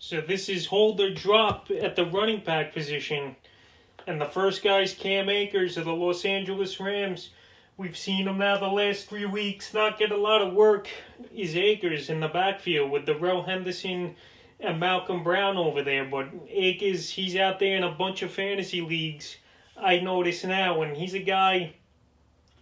So this is hold or drop at the running back position. And the first guy's Cam Akers of the Los Angeles Rams. We've seen him now the last 3 weeks not get a lot of work. Is Akers in the backfield with Darrell Henderson and Malcolm Brown over there. But Akers, he's out there in a bunch of fantasy leagues. I notice now, and he's a guy,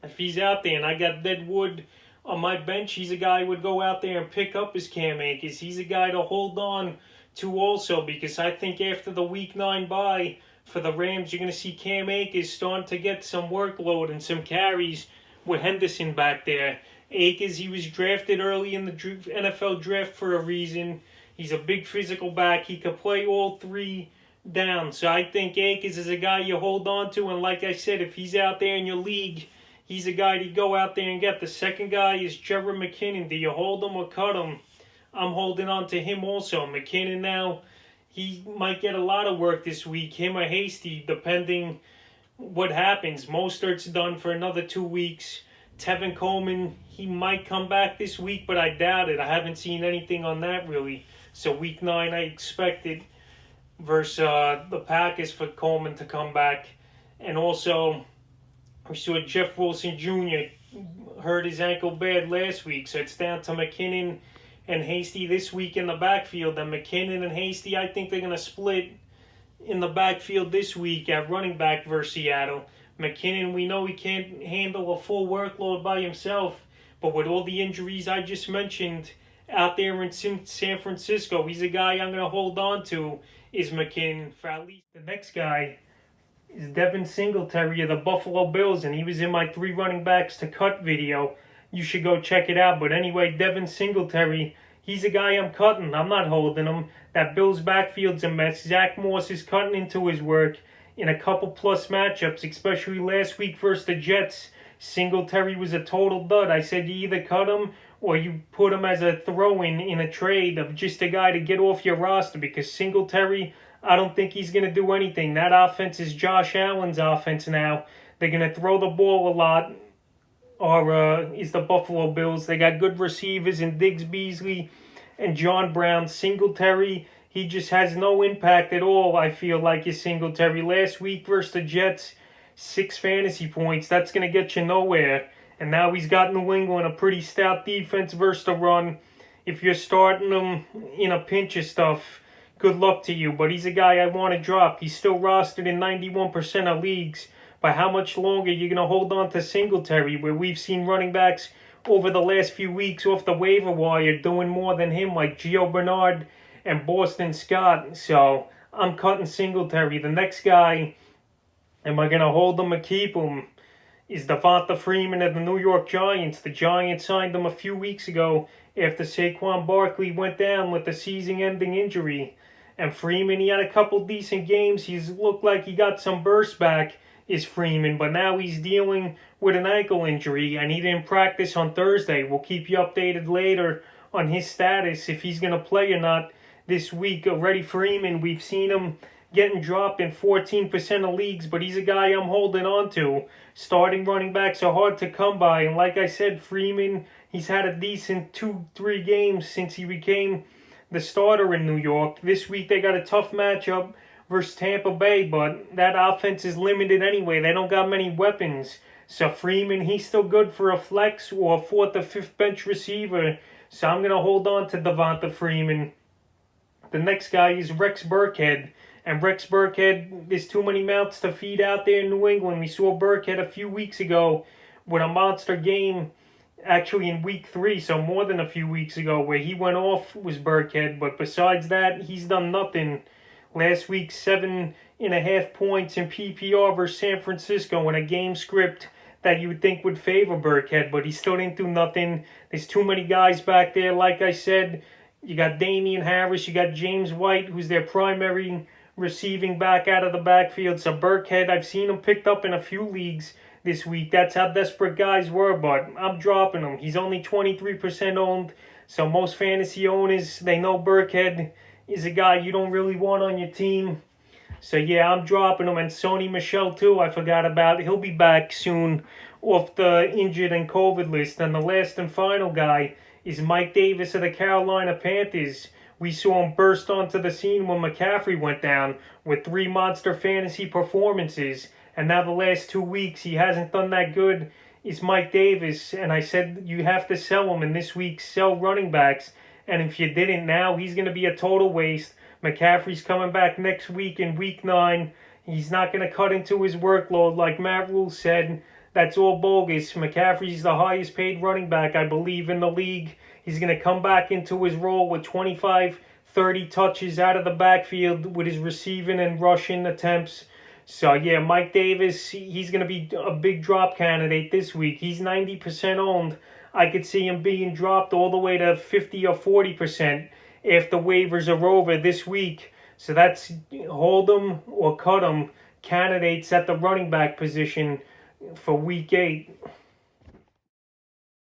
if he's out there and I got Deadwood on my bench, he's a guy who would go out there and pick up his Cam Akers. He's a guy to hold on to also, because I think after the Week 9 bye for the Rams, you're going to see Cam Akers starting to get some workload and some carries with Henderson back there. Akers, he was drafted early in the NFL draft for a reason. He's a big physical back. He could play all three down. So I think Akers is a guy you hold on to. And like I said, if he's out there in your league, he's a guy to go out there and get. The second guy is Jerry McKinnon. Do you hold him or cut him? I'm holding on to him also. McKinnon now, he might get a lot of work this week. Him or Hasty, depending what happens. Mostert's done for another 2 weeks. Tevin Coleman, he might come back this week, but I doubt it. I haven't seen anything on that really. So Week 9, I expected versus the Packers for Coleman to come back. And also, we saw Jeff Wilson Jr. hurt his ankle bad last week. So it's down to McKinnon and Hasty this week in the backfield. And McKinnon and Hasty, I think they're going to split in the backfield this week at running back versus Seattle. McKinnon, we know he can't handle a full workload by himself, but with all the injuries I just mentioned out there in San Francisco, he's a guy I'm going to hold on to, is McKinnon. For at least the next guy is Devin Singletary of the Buffalo Bills, and he was in my 3 running backs to cut video. You should go check it out. But anyway, Devin Singletary, he's a guy I'm cutting. I'm not holding him. That Bills backfield's a mess. Zach Moss is cutting into his work in a couple plus matchups, especially last week versus the Jets. Singletary was a total dud. I said you either cut him or you put him as a throw-in in a trade of just a guy to get off your roster, because Singletary, I don't think he's going to do anything. That offense is Josh Allen's offense now. They're going to throw the ball a lot, or is the Buffalo Bills. They got good receivers in Diggs, Beasley, and John Brown. Singletary, he just has no impact at all, I feel like, is Singletary. Last week versus the Jets, 6 fantasy points. That's going to get you nowhere. And now he's got New England, a pretty stout defense versus the run. If you're starting him in a pinch of stuff, good luck to you. But he's a guy I want to drop. He's still rostered in 91% of leagues. By how much longer you're going to hold on to Singletary, where we've seen running backs over the last few weeks off the waiver wire doing more than him, like Gio Bernard and Boston Scott. So I'm cutting Singletary. The next guy, am I going to hold him or keep him, is Devonta Freeman of the New York Giants. The Giants signed him a few weeks ago after Saquon Barkley went down with a season-ending injury. And Freeman, he had a couple decent games. He's looked like he got some burst back, is Freeman, but now he's dealing with an ankle injury, and he didn't practice on Thursday. We'll keep you updated later on his status, if he's going to play or not this week. Already Freeman, we've seen him getting dropped in 14% of leagues, but he's a guy I'm holding on to. Starting running backs are hard to come by, and like I said, Freeman, he's had a decent 2-3 games since he became the starter in New York. This week they got a tough matchup versus Tampa Bay, but that offense is limited anyway. They don't got many weapons. So Freeman, he's still good for a flex or a 4th or 5th bench receiver. So I'm going to hold on to Devonta Freeman. The next guy is Rex Burkhead. And Rex Burkhead, there's too many mouths to feed out there in New England. We saw Burkhead a few weeks ago with a monster game, actually in week 3, so more than a few weeks ago, where he went off was Burkhead. But besides that, he's done nothing. Last week, 7.5 points in PPR versus San Francisco in a game script that you would think would favor Burkhead, but he still didn't do nothing. There's too many guys back there. Like I said, you got Damian Harris, you got James White, who's their primary receiving back out of the backfield. So Burkhead, I've seen him picked up in a few leagues this week. That's how desperate guys were, but I'm dropping him. He's only 23% owned, so most fantasy owners, they know Burkhead is a guy you don't really want on your team. So yeah, I'm dropping him. And Sony Michel too, I forgot about. He'll be back soon off the injured and COVID list. And the last and final guy is Mike Davis of the Carolina Panthers. We saw him burst onto the scene when McCaffrey went down with 3 monster fantasy performances. And now the last 2 weeks, he hasn't done that good. Is Mike Davis. And I said you have to sell him in this week, sell running backs. And if you didn't now, he's going to be a total waste. McCaffrey's coming back next week in week 9. He's not going to cut into his workload like Matt Rule said. That's all bogus. McCaffrey's the highest paid running back, I believe, in the league. He's going to come back into his role with 25, 30 touches out of the backfield with his receiving and rushing attempts. So, yeah, Mike Davis, he's going to be a big drop candidate this week. He's 90% owned. I could see him being dropped all the way to 50 or 40% if the waivers are over this week. So that's hold them or cut them candidates at the running back position for week 8.